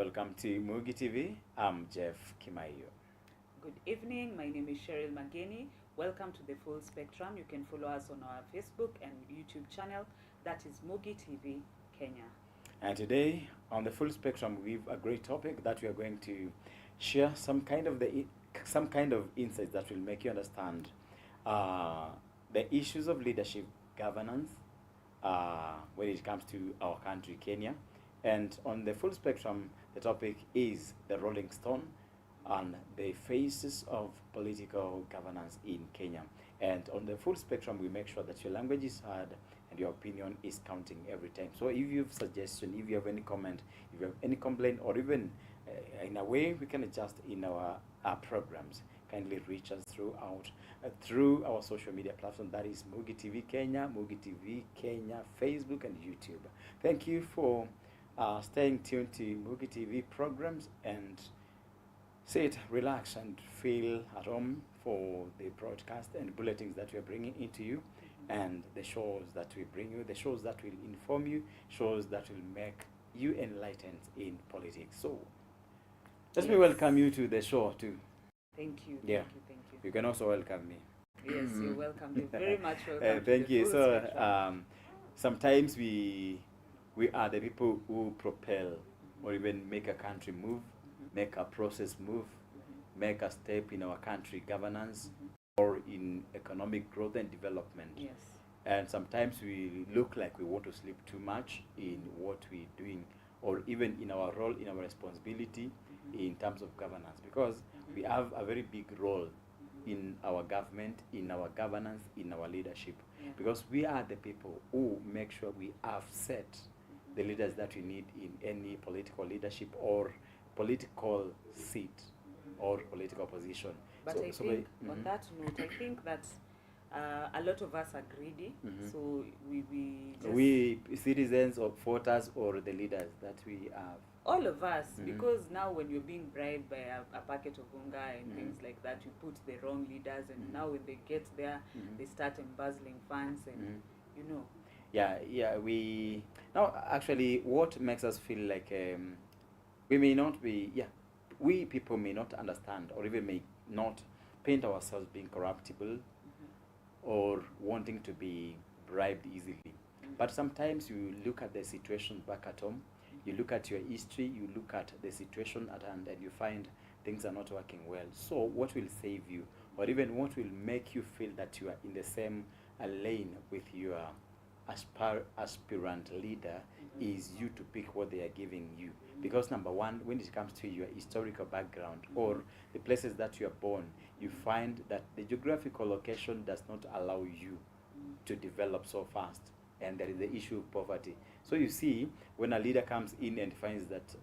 welcome to Mugi TV. I'm Jeff Kimayo. Good evening, my name is Cheryl Mageni. Welcome to the Full Spectrum. You can follow us on our Facebook and YouTube channel. That is Mugi TV Kenya. And today on the Full Spectrum, we have a great topic that we are going to share some kind of insights that will make you understand the issues of leadership governance when it comes to our country, Kenya. And on the Full Spectrum, the topic is the Rolling Stone and the phases of political governance in Kenya. And on the Full Spectrum, we make sure that your language is heard and your opinion is counting every time. So if you have suggestion, if you have any comment, if you have any complaint, or even in a way we can adjust in our programs, kindly reach us through our social media platform. That is Mugi TV Kenya, Mugi TV Kenya, Facebook and YouTube. Thank you for staying tuned to Mugi TV programs, and sit, relax, and feel at home for the broadcast and bulletins that we are bringing into you, and the shows that we bring you, the shows that will inform you, shows that will make you enlightened in politics. So let me welcome you to the show too. Thank you. Yeah. Thank you. You can also welcome me. Yes, you're welcome. You're very much welcome. Thank you. Full So Spectrum. sometimes we are the people who propel or even make a country move, make a process move, make a step in our country governance or in economic growth and development. Yes. And sometimes we look like we want to sleep too much in what we're doing, or even in our role, in our responsibility in terms of governance, because we have a very big role in our government, in our governance, in our leadership, because we are the people who make sure we have set the leaders that we need in any political leadership or political seat or political position. But I think on that note, I think that a lot of us are greedy, so we citizens or voters or the leaders that we have. All of us, because now when you're being bribed by a packet of unga and things like that, you put the wrong leaders, and now when they get there, they start embezzling funds, and you know. Yeah. We now actually what makes us feel like we may not be. We people may not understand or even may not paint ourselves being corruptible or wanting to be bribed easily. But sometimes you look at the situation back at home, you look at your history, you look at the situation at hand, and you find things are not working well. So what will save you, or even what will make you feel that you are in the same lane with your aspirant leader is you to pick what they are giving you. Because number one, when it comes to your historical background or the places that you are born, you find that the geographical location does not allow you to develop so fast, and there is the issue of poverty. So you see, when a leader comes in and finds that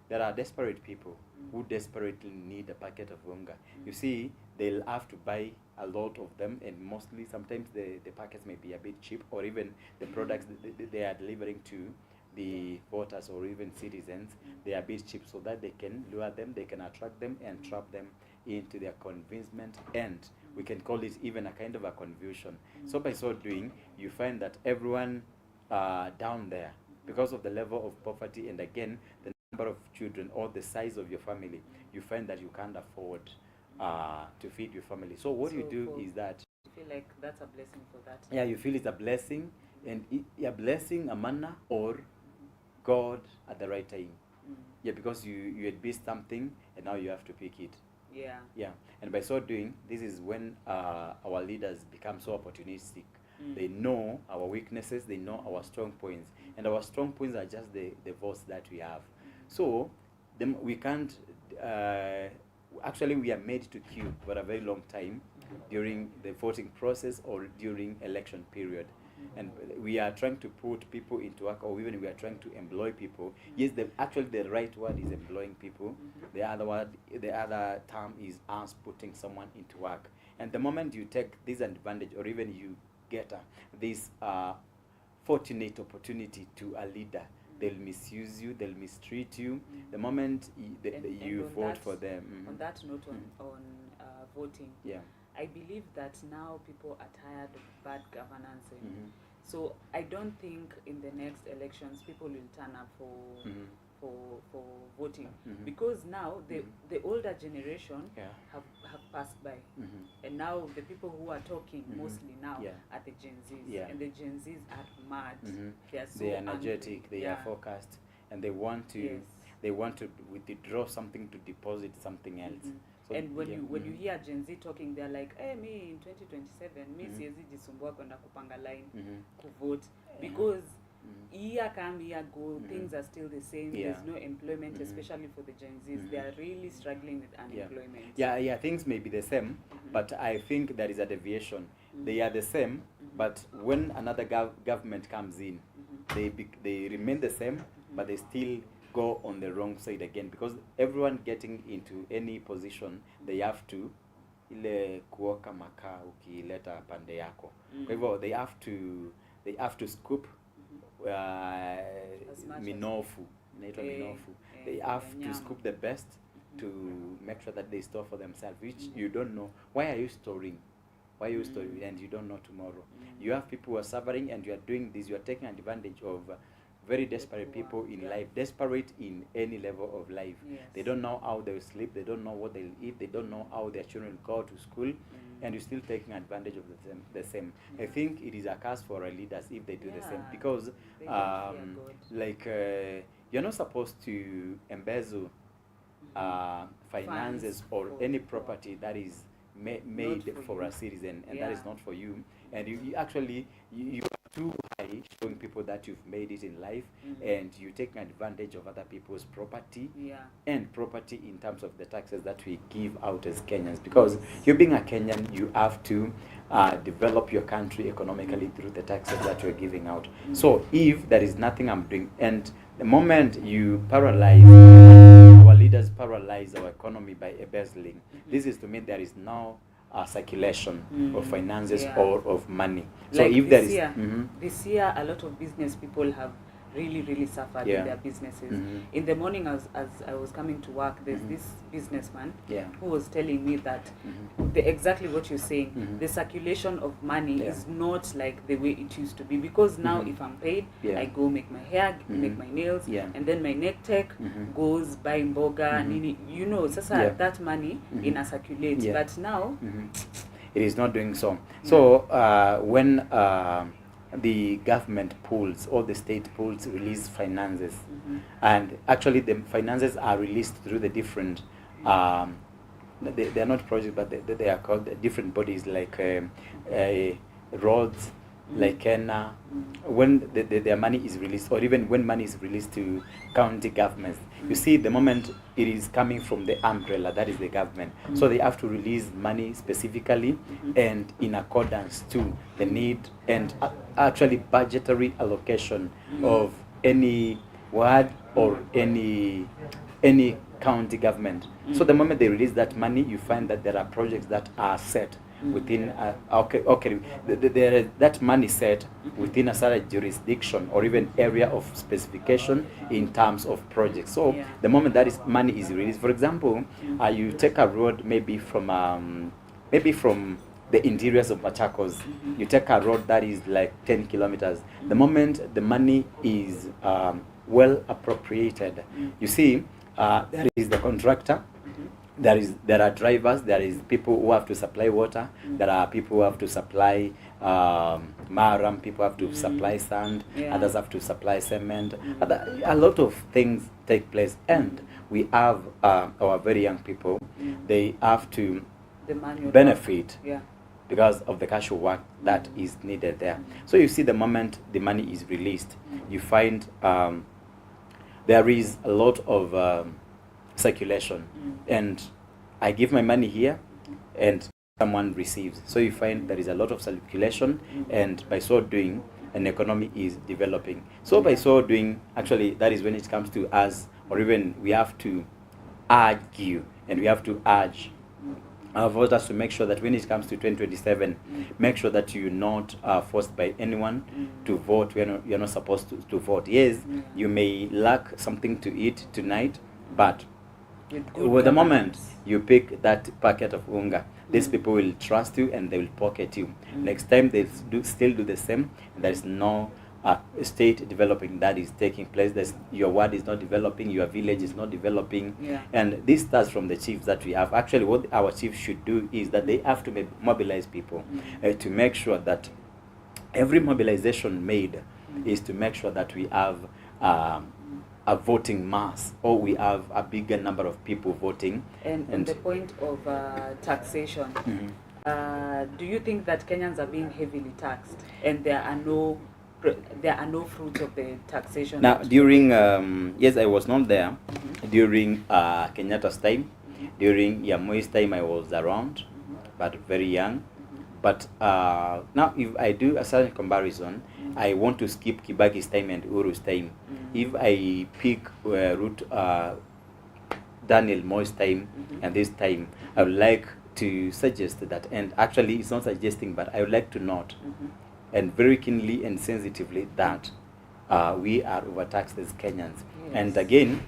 there are desperate people who desperately need a packet of unga, you see, they'll have to buy a lot of them, and mostly sometimes the packets may be a bit cheap, or even the products they are delivering to the voters or even citizens, they are a bit cheap, so that they can lure them, they can attract them and trap them into their convincement, and we can call it even a kind of a confusion. So by so doing, you find that everyone down there, because of the level of poverty and again the number of children or the size of your family, you find that you can't afford to feed your family. So what you do is that you feel like that's a blessing for that. Yeah, you feel it's a blessing, and a blessing, a manna, or God at the right time. Yeah, because you had missed something and now you have to pick it. Yeah, and by so doing, this is when our leaders become so opportunistic. They know our weaknesses, they know our strong points, and our strong points are just the votes that we have. So we can't actually we are made to queue for a very long time during the voting process or during election period, and we are trying to put people into work, or even we are trying to employ people. Yes, actually the right word is employing people. The other term is us putting someone into work. And the moment you take this advantage, or even you get this fortunate opportunity to a leader, they'll misuse you, they'll mistreat you. The moment you vote for them. On that note, on voting, I believe that now people are tired of bad governance, and so I don't think in the next elections people will turn up for voting, because now the older generation have passed by, and now the people who are talking mostly now are the Gen Zs, and the Gen Zs are mad. They are so they're energetic, angry. they are focused, and they want to withdraw something to deposit something else. So, and when you hear Gen Z talking, they're like, hey, me in 2027 me siwezi jisumbua kwenda kupanga line kuvote, because year come year go, things are still the same. There's no employment, especially for the Gen Zs. They are really struggling with unemployment. Things may be the same, but I think there is a deviation. They are the same, but when another government comes in, they remain the same, but they still go on the wrong side again, because everyone getting into any position, they have to ile kuoka makaa ukileta pande yako. Kwa hivyo they have to scoop minofu, minofu. They have to scoop the best to make sure that they store for themselves, which you don't know. Why are you storing? Why are you storing and you don't know tomorrow? You have people who are suffering, and you are doing this. You are taking advantage of very desperate people in life, desperate in any level of life. They don't know how they will sleep, they don't know what they'll eat, they don't know how their children will go to school, and you're still taking advantage of the same. I think it is a curse for our leaders if they do the same, because you're not supposed to embezzle finances or any property that is made for a citizen, and that is not for you. And you actually are too high, showing people that you've made it in life, and you take advantage of other people's property, and property in terms of the taxes that we give out as Kenyans. Because you being a Kenyan, you have to develop your country economically through the taxes that you're giving out. So if there is nothing I'm doing, and the moment you paralyze, our leaders paralyze our economy by embezzling, this is to mean there is no circulation of finances or of money. So Like if there this is year, this year a lot of business people have really suffered in their businesses. In the morning, as I was coming to work, there's this businessman who was telling me that exactly what you're saying, the circulation of money is not like the way it used to be, because now if I'm paid, I go make my hair, make my nails, and then my neck tech goes buy mboga, nini, sasa that money in a circulate, but now it is not doing so. So when the government pools, or the state pools, release finances, and actually the finances are released through the different they are not projects, but they are called different bodies, like roads, like Kenya. When their money is released, or even when money is released to county governments, you see the moment it is coming from the umbrella, that is the government. So they have to release money specifically and in accordance to the need and actually budgetary allocation of any ward or any county government. So the moment they release that money, you find that there are projects that are set within that money set within a certain jurisdiction or even area of specification in terms of projects. So the moment that money is released, for example, you take a road maybe from the interiors of Machakos, you take a road that is like 10 kilometers. The moment the money is well appropriated, you see, there is the contractor, there are drivers, there is people who have to supply water, there are people who have to supply maram, people have to supply sand, others have to supply cement. A lot of things take place, and we have our very young people, they have to benefit because of the casual work that is needed there. So you see, the moment the money is released, you find there is a lot of circulation, and I give my money here and someone receives. So you find there is a lot of circulation, and by so doing, an economy is developing. So by so doing, actually, that is when it comes to us, or even we have to argue and we have to urge our voters to make sure that when it comes to 2027, make sure that you're not forced by anyone to vote. You're not supposed to vote. Yes, you may lack something to eat tonight, but with the moment you pick that packet of unga, these people will trust you and they will pocket you. Next time they still do the same. There is no state developing that is taking place. Your ward is not developing, your village is not developing. And this starts from the chiefs that we have. Actually, what our chiefs should do is that they have to mobilize people to make sure that every mobilization made is to make sure that we have a voting mass, or we have a bigger number of people voting. And the point of taxation, do you think that Kenyans are being heavily taxed and there are no fruits of the taxation? Now, during yes, I was not there during Kenyatta's time. During Moi's time, I was around, but very young. But now, if I do a certain comparison, I want to skip Kibaki's time and Uhuru's time. If I pick Daniel Moi's time and this time, I would like to suggest that, and actually it's not suggesting, but I would like to note, and very keenly and sensitively, that we are overtaxed as Kenyans. And again,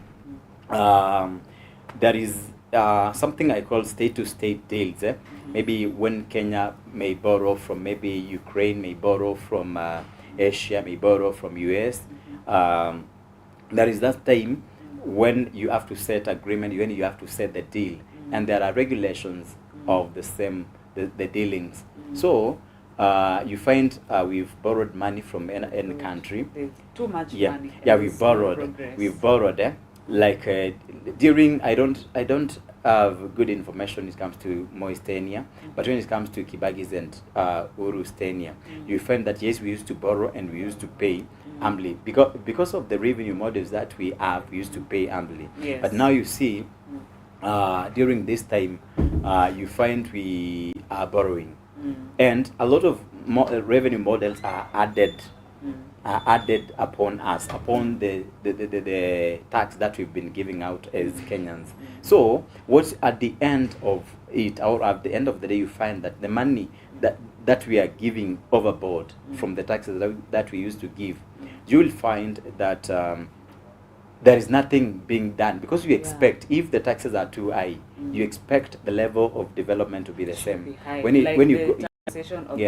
there is something I call state-to-state deals. Maybe when Kenya may borrow from maybe Ukraine, may borrow from Asia, may borrow from US, there is that time when you have to set agreement, when you have to set the deal, and there are regulations of the dealings. So you find we've borrowed money from any country. There's too much money. Yeah, we've borrowed. Like during, I don't have good information when it comes to Moi's tenure, but when it comes to Kibaki's and Uhuru's tenure, you find that yes, we used to borrow and we used to pay amply because of the revenue models that we have. We used to pay amply, but now you see during this time you find we are borrowing, and a lot of revenue models are added upon us, upon the tax that we've been giving out as Kenyans. So what's at the end of it, or at the end of the day, you find that the money that we are giving overboard from the taxes that we used to give, you will find that there is nothing being done, because you expect, if the taxes are too high, you expect the level of development to be the same. When you go, taxation of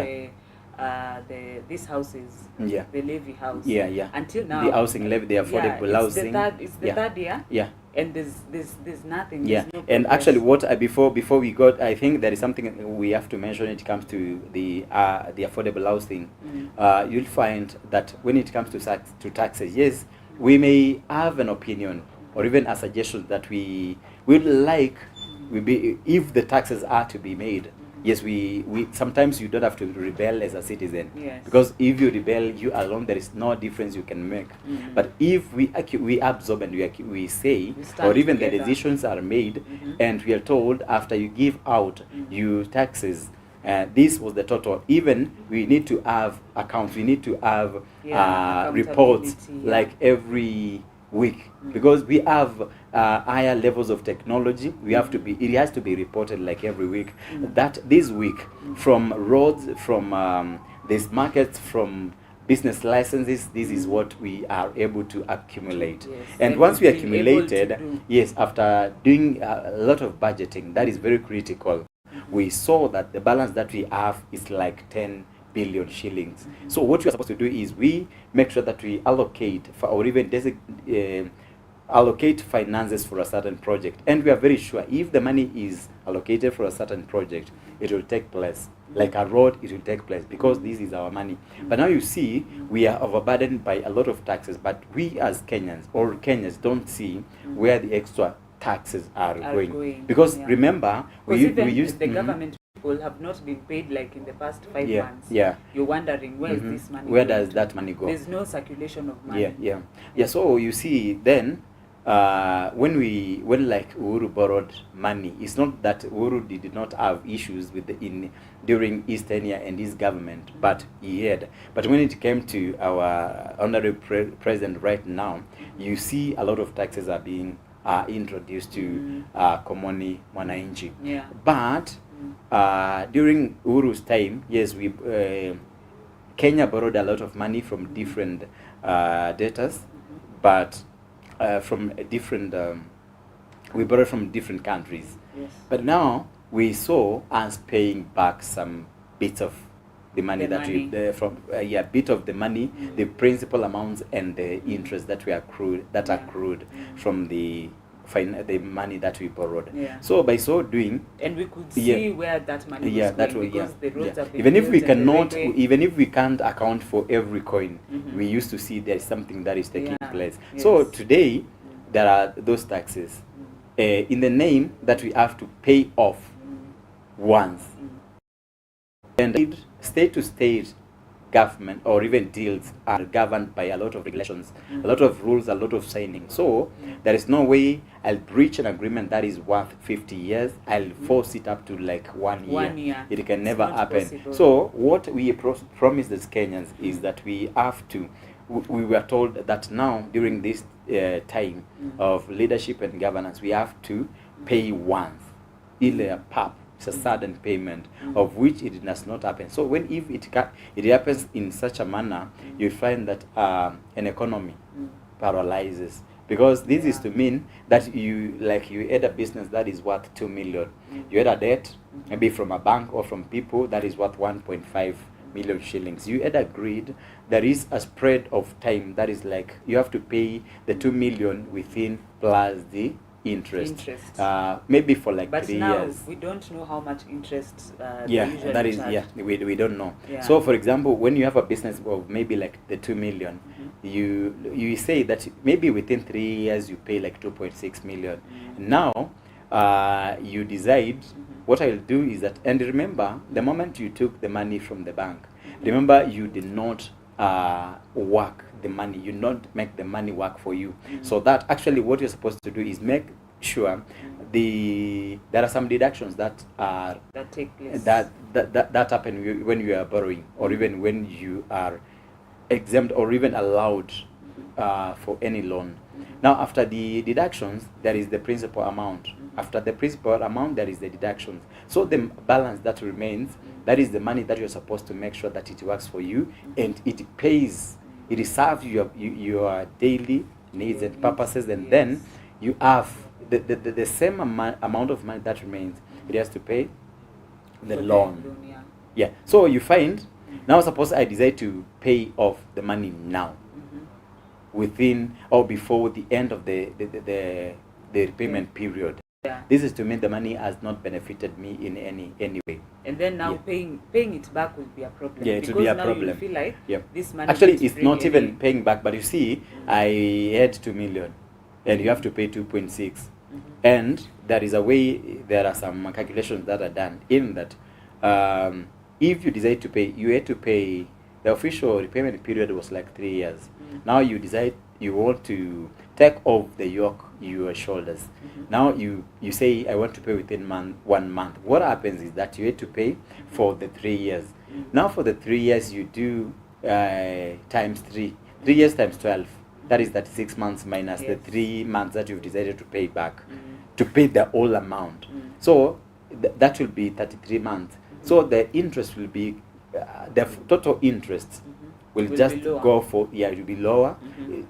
these houses, the levy house. Until now, the housing levy, the affordable housing. It's the third year. And there's nothing. There's no and actually, what before we got, I think there is something we have to mention when it comes to the affordable housing. You'll find that when it comes to taxes, yes, we may have an opinion or even a suggestion that we would like if the taxes are to be made. Yes, we sometimes you don't have to rebel as a citizen, because if you rebel, you alone, there is no difference you can make. But if we absorb and we say, or even the decisions are made, and we are told after you give out you taxes, this was the total. Even we need to have accounts, we need to have reports like every week, because we have higher levels of technology. It has to be reported like every week. That this week, from roads, from these markets, from business licenses, this is what we are able to accumulate. And once we accumulated, after doing a lot of budgeting, that is very critical, we saw that the balance that we have is like 10 billion shillings. So what we are supposed to do is we make sure that we allocate or even allocate finances for a certain project, and we are very sure if the money is allocated for a certain project, it will take place. Like a road, it will take place, because this is our money. But now you see, we are overburdened by a lot of taxes, but we as Kenyans or Kenyans don't see where the extra taxes are going. Because remember, we used the government people have not been paid like in the past 5 months. You're wondering, where is this money where does that money go? There's no circulation of money. So you see, then when like Uhuru borrowed money, it's not that Uhuru did not have issues with during his tenure and his government, but he had. But when it came to our honorable president right now, you see a lot of taxes are being introduced to Komoni Mwananchi. But during Uhuru's time, yes, Kenya borrowed a lot of money from different debtors, but from different we borrowed from different countries. But now we saw us paying back some bits of the money bit of the money, the principal amounts and the interest that accrued from the money that we borrowed. So by so doing, and we could see where that money was going, because the roads have been even if we can't account for every coin, we used to see there's something that is taking place. So today there are those taxes in the name that we have to pay off once, and state to state government or even deals are governed by a lot of regulations, a lot of rules, a lot of signing. So there is no way I'll breach an agreement that is worth 50 years. I'll force it up to like 1 year. It can never happen. Possible. So what we promised as Kenyans is that we have to, we were told that now during this time of leadership and governance, we have to pay once, a pap. It's a sudden payment, of which it does not happen. So if it happens in such a manner, you find that an economy paralyzes, because this is to mean that you had a business that is worth 2 million. You had a debt, maybe from a bank or from people, that is worth 1.5 million shillings. You had agreed there is a spread of time that is like you have to pay the 2 million within plus the interest. Maybe for like 3 years. But now we don't know how much interest that is charge. We don't know. So for example, when you have a business of maybe like the 2 million, you say that maybe within 3 years you pay like 2.6 million. Now you decide what I'll do is that, and remember, the moment you took the money from the bank, remember you did not work the money, you not make the money work for you. So that actually what you're supposed to do is make sure there are some deductions that take place, that happen when you are borrowing, or even when you are exempt or even allowed for any loan. Now after the deductions, there is the principal amount. After the principal amount, there is the deductions. So the balance that remains, that is the money that you're supposed to make sure that it works for you and it pays, it serves your daily needs and purposes, and then you have the same amount of money that remains. It has to pay the loan. So you find, now suppose I decide to pay off the money now, within or before the end of the repayment period. This is to mean the money has not benefited me in any way. And then now paying it back will be a problem. It will be a problem. You feel like this money actually it's not even paying back, but you see, I had 2 million and you have to pay 2.6. And there is a way, there are some calculations that are done in that if you decide to pay, you had to pay, the official repayment period was like 3 years. Now you decide you want to take off the yoke your shoulders. Now you say, I want to pay within 1 month. What happens is that you have to pay for the 3 years. Now for the 3 years you do times 3 years times 12, that is 36 months minus the 3 months that you've decided to pay back, to pay the whole amount. So that will be 33 months. So the interest will be the total interest will just go for, it will be lower.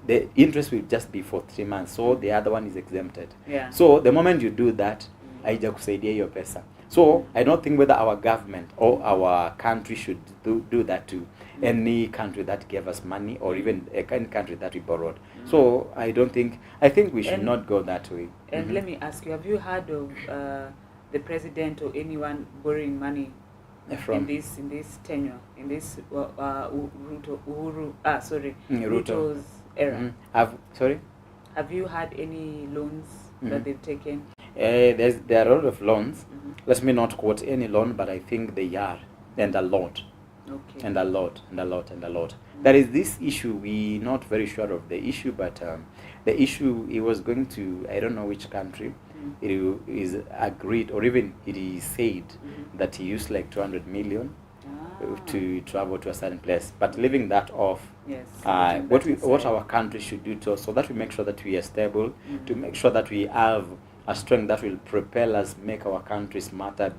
The interest will just be for 3 months, so the other one is exempted. So the moment you do that, haijakusaidia hiyo pesa. So I don't think whether our government or our country should do that to any country that gave us money, or even any country that we borrowed. So I think we should not go that way. And let me ask you, have you heard of the president or anyone borrowing money in this tenure, in this Ruto's era? Have you had any loans that they've taken? There are a lot of loans. Let me not quote any loan, but I think they are, and a lot. And a lot. There is this issue, we're not very sure of the issue, but the issue, it was going to, I don't know which country, it is agreed, or even it is said that he used like 200 million to travel to a certain place. But leaving that off, what our country should do so that we make sure that we are stable, to make sure that we have a strength that will propel us, make our country smarter,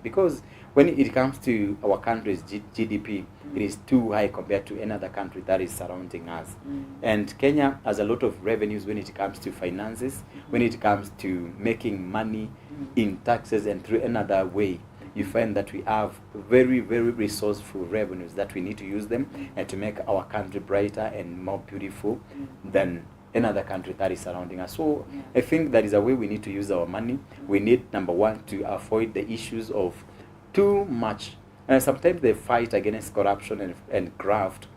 because when it comes to our country's GDP, it is too high compared to any other country that is surrounding us. And Kenya has a lot of revenues when it comes to finances, when it comes to making money in taxes and through another way. you find that we have very, very resourceful revenues that we need to use them and to make our country brighter and more beautiful than another country that is surrounding us. So I think that is a way we need to use our money. We need, number one, to avoid the issues of too much. Sometimes the fight against corruption and graft,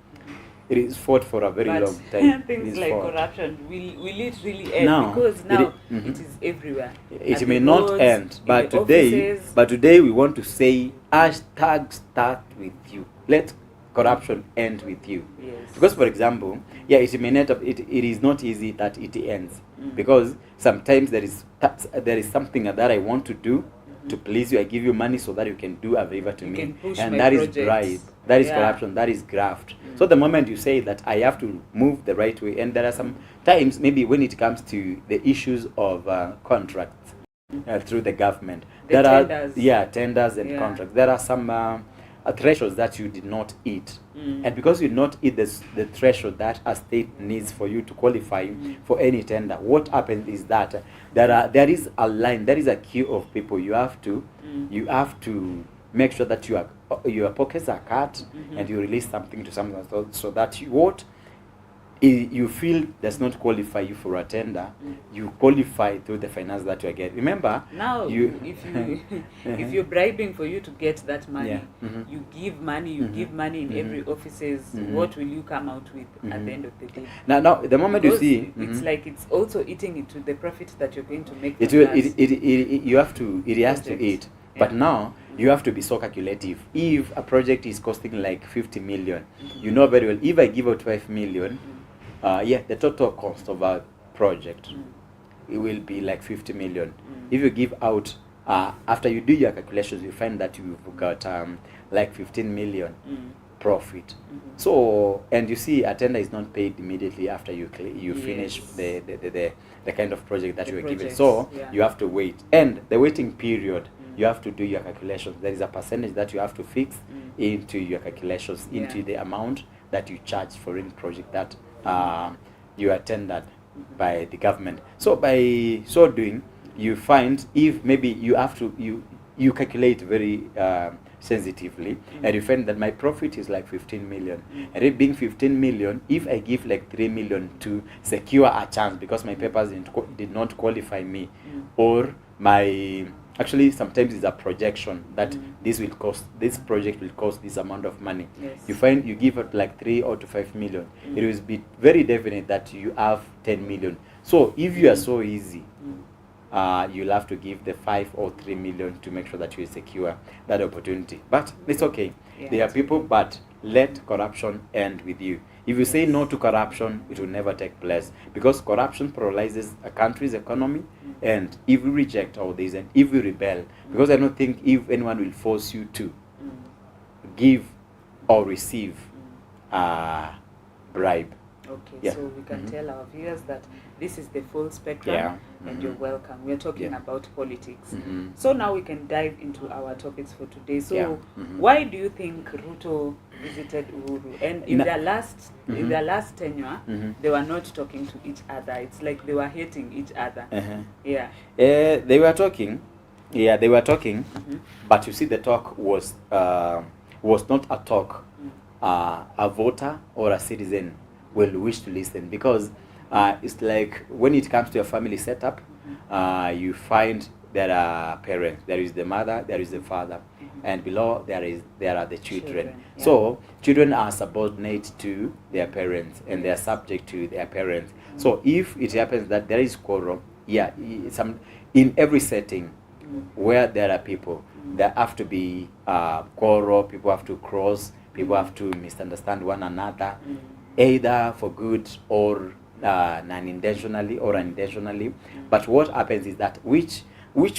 it is fought for a very long time. Things like corruption, will it really end? Because now it is everywhere. It may not end, but today we want to say hashtag start with you. Let corruption end with you. Yes. Because, for example, it may not. It is not easy that it ends, because sometimes there is something that I want to do to please you. I give you money so that you can do a favor to me, and that is bribe. That is corruption. That is graft. So the moment you say that I have to move the right way, and there are some times maybe when it comes to the issues of contracts through the government, tenders and contracts. There are some thresholds that you did not eat, and because you did not eat the threshold that a state needs for you to qualify for any tender, what happens is that there is a line, there is a queue of people. You have to make sure that your pockets are cut and you release something to someone so that you feel does not qualify you for a tender, you qualify through the finance that you get. Remember, now if you're bribing for you to get that money, you give money in every offices. What will you come out with at the end of the day? Now the moment because you see, it's like it's also eating into the profit that you're going to make. It has to eat. But now you have to be so calculative. If a project is costing like 50 million, you know very well, if I give out 5 million, the total cost of a project, it will be like 50 million. If you give out, after you do your calculations, you find that you've got like 15 million profit. So, and you see, a tender is not paid immediately after you finish the kind of project that you were given. So you have to wait, and the waiting period, you have to do your calculations. There is a percentage that you have to fix into your calculations, into the amount that you charge for any project that you are tendered by the government. So by so doing, you find if maybe you have to you calculate very sensitively, and you find that my profit is like 15 million, and it being 15 million, if I give like 3 million to secure a chance because my papers did not qualify me, or my actually sometimes it's a projection that this project will cost this amount of money. You find you give it like 3 or to 5 million, it will be very definite that you have 10 million. So if you are so easy, you'll have to give the 5 or 3 million to make sure that you secure that opportunity. But it's okay. There are people, but let corruption end with you. If you say no to corruption, it will never take place, because corruption paralyzes a country's economy. And if we reject all this, and if we rebel, because I don't think if anyone will force you to give or receive a bribe. Okay, so we can tell our viewers that this is the full spectrum, and you're welcome. We're talking about politics. So now we can dive into our topics for today. So why do you think Ruto visited Uhuru? And in their last tenure, they were not talking to each other. It's like they were hating each other. They were talking. Yeah, they were talking. But you see, the talk was not a talk a voter or a citizen will wish to listen, because it's like when it comes to a family setup, you find there are parents, there is the mother, there is the father, and below there are the children. So children are subordinate to their parents, and they are subject to their parents. So if it happens that there is quarrel, in every setting where there are people, there have to be quarrel, people have to cross, people have to misunderstand one another, either for good or non-intentionally or unintentionally. But what happens is that which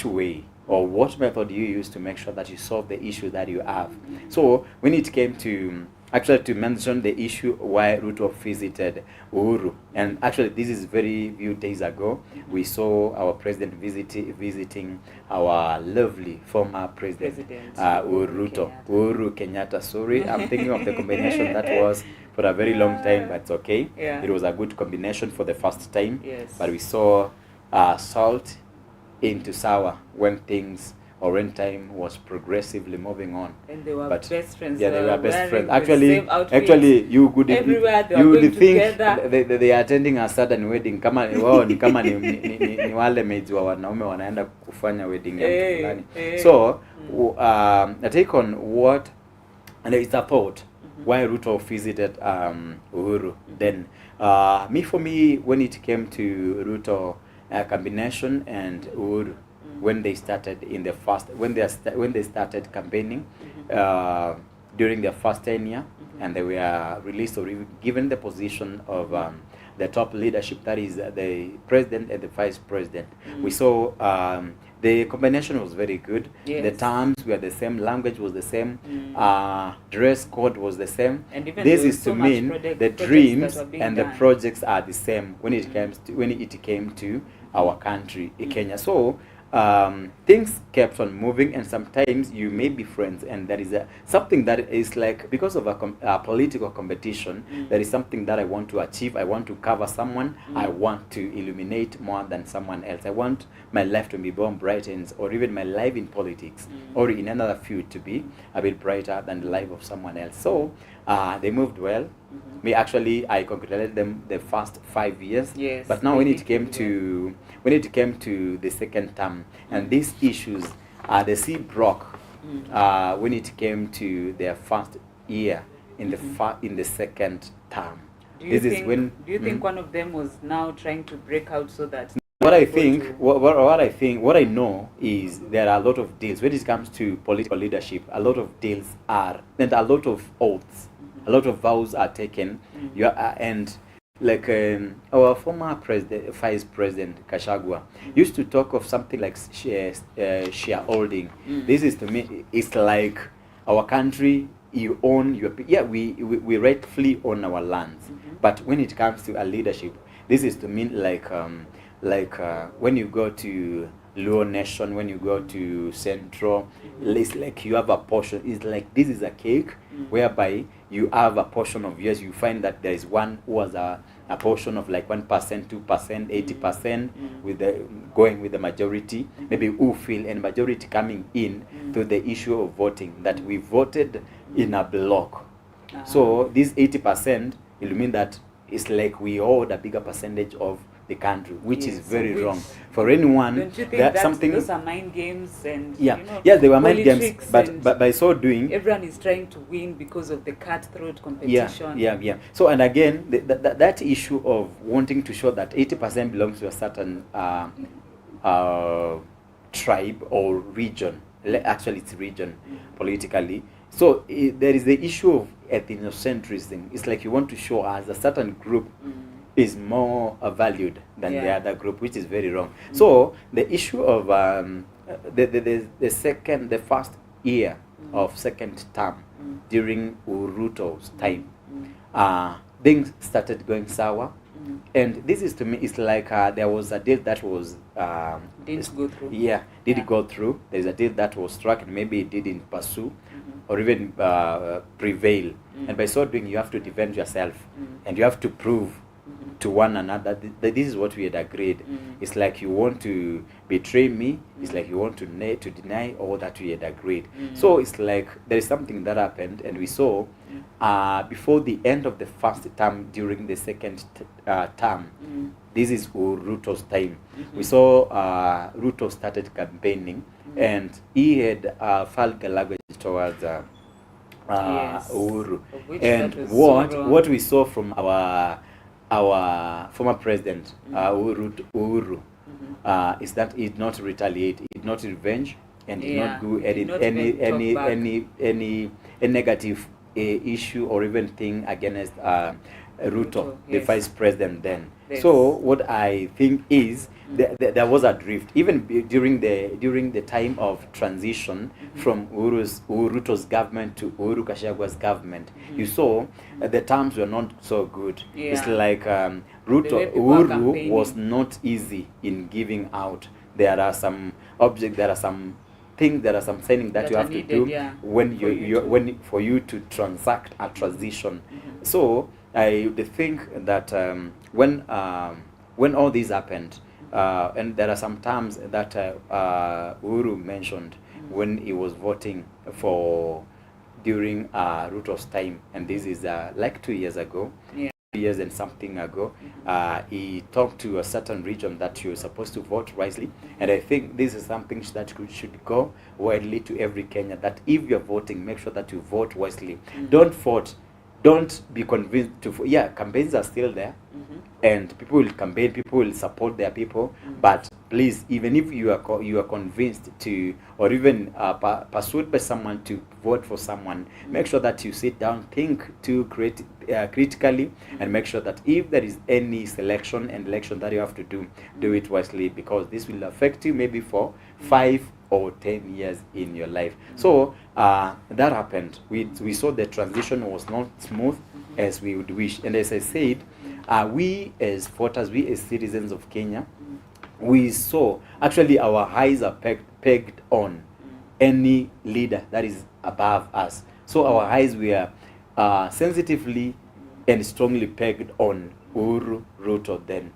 way or what method you use to make sure that you solve the issue that you have. So when it came to actually to mention the issue why Ruto visited Uhuru, and actually this is very few days ago, we saw our president visiting our lovely former president Uhuru Kenyatta. Sorry, I'm thinking of the combination that was for a very long time, but it's okay. It was a good combination for the first time. But we saw salt into sour when things or when time was progressively moving on. And they were best friends. Yeah, they were best friends. Actually, you could everywhere they you were would think together. they are attending a sudden wedding. Kama wao ni kama ni wale maids wa wanaume wanaenda kufanya wedding ya mtu fulani. So I take on what, and it's a thought why Ruto visited Uhuru. Then for me, when it came to Ruto combination and Uhuru, when they started in the first, when they started campaigning during their first tenure, and they were released or given the position of the top leadership, that is the president and the vice president. We saw the combination was very good. Yes. The terms were the same, language was the same, dress code was the same. And even this is to mean the dreams and the projects are the same when it came to our country, Kenya. So things kept on moving, and sometimes you may be friends, and that is something that is like, because of a political competition, that is something that I want to achieve. I want to cover someone. I want to illuminate more than someone else. I want my life to be born brightened, or even my life in politics or in another field to be a bit brighter than the life of someone else. So they moved well. I congratulated them the first 5 years. Yes, but now when it came to the second term, and these issues, the sea broke when it came to their first year in the second term. Do you think one of them was now trying to break out so that? What I know is there are a lot of deals when it comes to political leadership. A lot of deals are, and a lot of oaths, a lot of vows are taken. And like our former vice president Gachagua used to talk of something like shareholding. This is, to me, it's like our country. You own your, we rightfully own our lands, but when it comes to a leadership, this is to mean like when you go to Luo Nation, when you go to Central, it's like you have a portion. It's like this is a cake whereby you have a portion of yours. You find that there is one who has a portion of like 1%, 2%, 80%, with the going with the majority, maybe who feel, and majority coming in to the issue of voting, that we voted in a block. So this 80% will mean that it's like we hold a bigger percentage of the country, which is very wrong for anyone. Don't you think that something, those are mind games? And they were mind games, but by so doing, everyone is trying to win because of the cutthroat competition. So, and again, that issue of wanting to show that 80% belongs to a certain tribe or region. Actually, it's region politically. So there is the issue of ethnocentrism. It's like you want to show us a certain group is more valued than the other group, which is very wrong. So the issue of the first year of second term during Uruto's time, things started going sour. And this is, to me, it's like there was a deal that was didn't go through. Did go through. There's a deal that was struck, and maybe it didn't pursue or even prevail. And by so doing, you have to defend yourself, and you have to prove to one another that this is what we had agreed. It's like you want to betray me. It's like you want to deny all that we had agreed. So it's like there is something that happened, and we saw before the end of the first term, during the second term, this is Ruto's time. We saw Ruto started campaigning, and he had vulgar language towards Uhuru. And what we saw from our former president Uhuru is that he did not retaliate, he did not revenge, and did not do any negative issue or even thing against Ruto, the vice president then. So what I think is there was a drift even during the time of transition from Ruto's government to Uhuru Gachagwa's government. You saw the terms were not so good. It's like Uhuru was not easy in giving out. There are some objects, there are some things, there are some signing that you have to do when for you to transact a transition. So I think that when all this happened, and there are some terms that Uhuru mentioned, when he was voting for during Ruto's time, and this is like 2 years ago. Yeah. 2 years and something ago, he talked to a certain region that you're supposed to vote wisely, and I think this is something that should go widely to every Kenyan, that if you're voting, make sure that you vote wisely. Don't vote. Don't be convinced to. Yeah, campaigns are still there, and people will campaign. People will support their people. But please, even if you are convinced to, or even persuaded by someone to vote for someone, make sure that you sit down, think to critically, and make sure that if there is any selection and election that you have to do it wisely, because this will affect you maybe for 5 or 10 years in your life. So that happened. We saw the transition was not smooth as we would wish. And as I said, we as voters, we as citizens of Kenya, we saw actually our eyes are pegged on any leader that is above us. So our eyes were sensitively and strongly pegged on Uhuru Ruto then.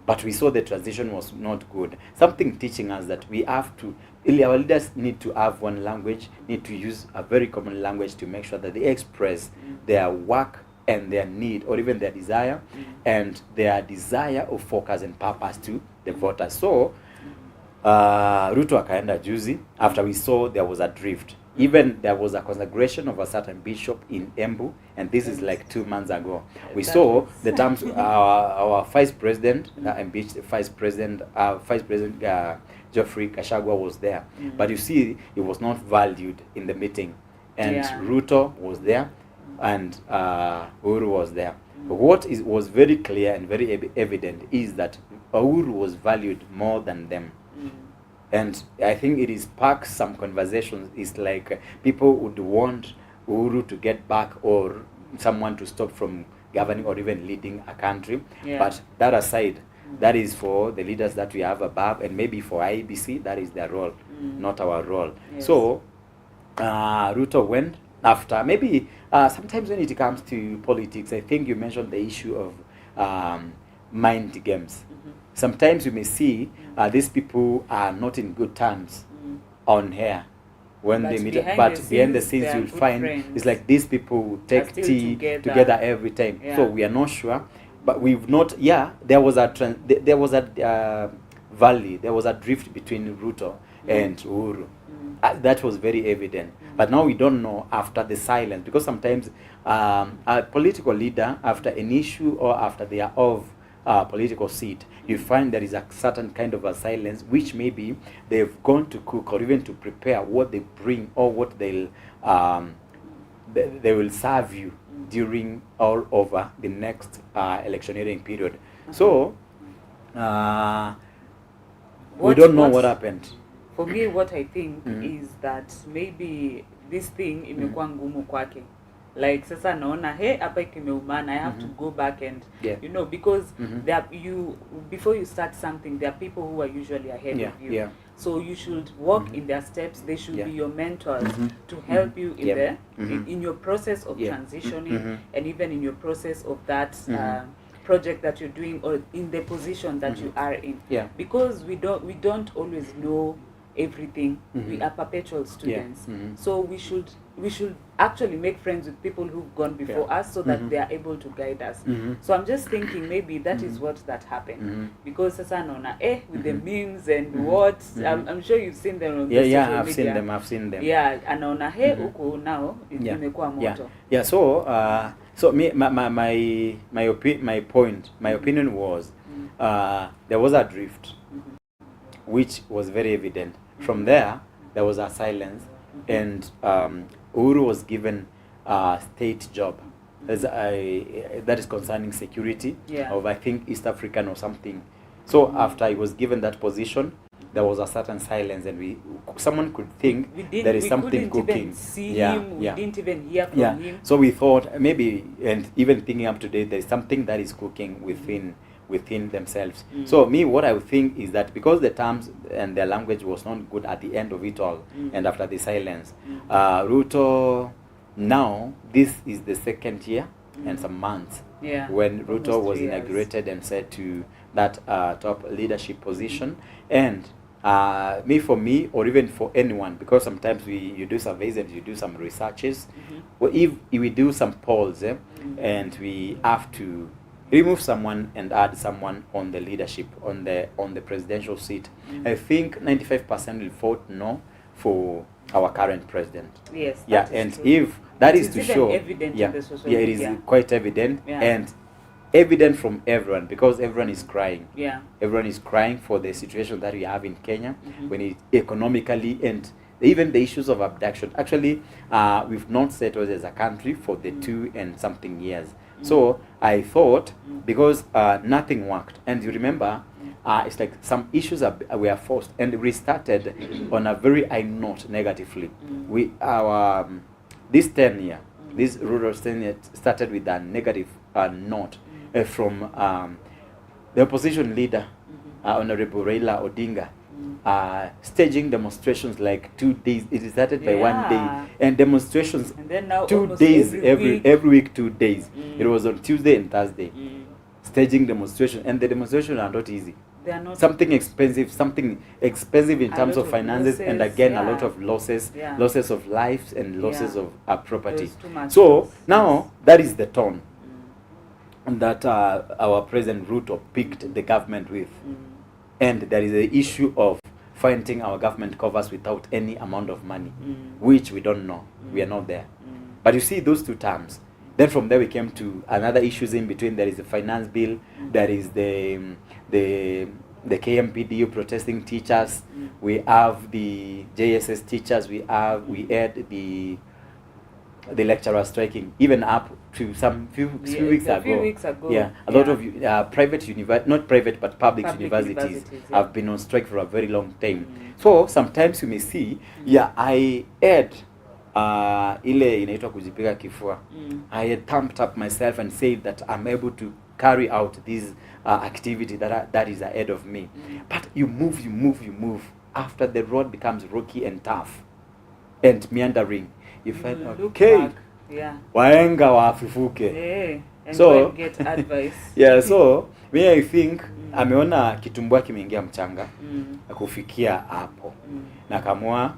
But we saw the transition was not good. Something teaching us that we have to, our leaders need to have one language, need to use a very common language to make sure that they express their work and their need, or even their desire, and their desire of focus and purpose to the voters. So, Ruto akaenda juzi, after we saw there was a drift. Even there was a consecration of a certain bishop in Embu, and this is like 2 months ago. We saw the terms, our vice president, Vice President Geoffrey Gachagua was there. But you see, he was not valued in the meeting. And Ruto was there, and Uhuru was there. What was very clear and very evident is that Uhuru was valued more than them. And I think it is sparked some conversations. It's like people would want Uhuru to get back, or someone to stop from governing or even leading a country. But that aside, that is for the leaders that we have above, and maybe for IEBC, that is their role, not our role. So Ruto went after, maybe sometimes when it comes to politics, I think you mentioned the issue of mind games. Sometimes you may see these people are not in good terms on air when they meet, but behind the scenes you'll find friends. It's like these people take tea together every time. So we are not sure, but we've not. There was a valley, there was a drift between Ruto and Uhuru. That was very evident. But now we don't know after the silence, because sometimes a political leader, after an issue or after they are off political seat, you find there is a certain kind of a silence, which maybe they've gone to cook or even to prepare what they bring, or what they'll they will serve you during all over the next electioneering period. So we don't know what happened. For me, what I think is that maybe this thing imekuwa ngumu kwake. Like sasa naona hapa kimeumana, I have to go back and you know, because there before you start something, there are people who are usually ahead of you. So you should walk in their steps. They should be your mentors to help you in in your process of transitioning, and even in your process of that project that you're doing, or in the position that you are in. Because we don't always know everything. We are perpetual students. So we should actually make friends with people who've gone before us, so that they are able to guide us. So I'm just thinking maybe that is what that happened. Because sasa naona with the memes and what I'm sure you've seen them on the social media. I've seen them. Anaona huko now imekuwa moto. So me my opinion was there was a drift which was very evident. From there was a silence, and Uhuru was given a state job that is concerning security of, I think, East African or something. So after he was given that position, there was a certain silence, and someone could think there is something cooking. Even see him, we didn't even hear from him. So we thought maybe, and even thinking up to date, there is something that is cooking within themselves. So me, what I would think is that because the terms and their language was not good at the end of it all, and after the silence, Ruto, now this is the second year and some months when Ruto was inaugurated and said to that top leadership position, and for me, or even for anyone, because sometimes you do surveys and you do some researches. Well, if we do some polls, and we have to remove someone and add someone on the leadership, on the presidential seat, I think 95% will vote no for our current president. Yes. Yeah, and true. If that is to show, evident in the social it is quite evident, and evident from everyone, because everyone is crying. Yeah. Everyone is crying for the situation that we have in Kenya, when it economically, and even the issues of abduction. Actually, we've not settled as a country for the 2 and something years. So I thought, because nothing worked, and you remember, it's like some issues were forced, and we started on a very high note negatively. This 10 year, this rural 10 year started with a negative note from the opposition leader, Honorable Raila Odinga, staging demonstrations like 2 days. It started by 1 day, and demonstrations, and then now 2 days every week, 2 days. It was on Tuesday and Thursday, staging demonstration, and the demonstrations are not easy. They are not something expensive in terms of finances, losses, and again a lot of losses, losses of lives and losses of property. So now that is the tone that our President Ruto picked the government with. And there is the issue of finding our government covers without any amount of money, which we don't know. We are not there. But you see those 2 terms. Then from there we came to another issues in between. There is the finance bill. There is the KMPDU protesting teachers. We have the JSS teachers. We had the lecturers striking, even up to some few weeks ago. Yeah, a lot of private not private but public universities have been on strike for a very long time. So sometimes you may see, I had ile inaitwa kujipiga kifua. I had thumped up myself and said that I'm able to carry out this activity that is ahead of me. But you move. After the road becomes rocky and tough and meandering, you find, okay, waenga wafufuke. So get advice. So me I think ameona kitumbua kimeingia mchanga kufikia hapo, na kamua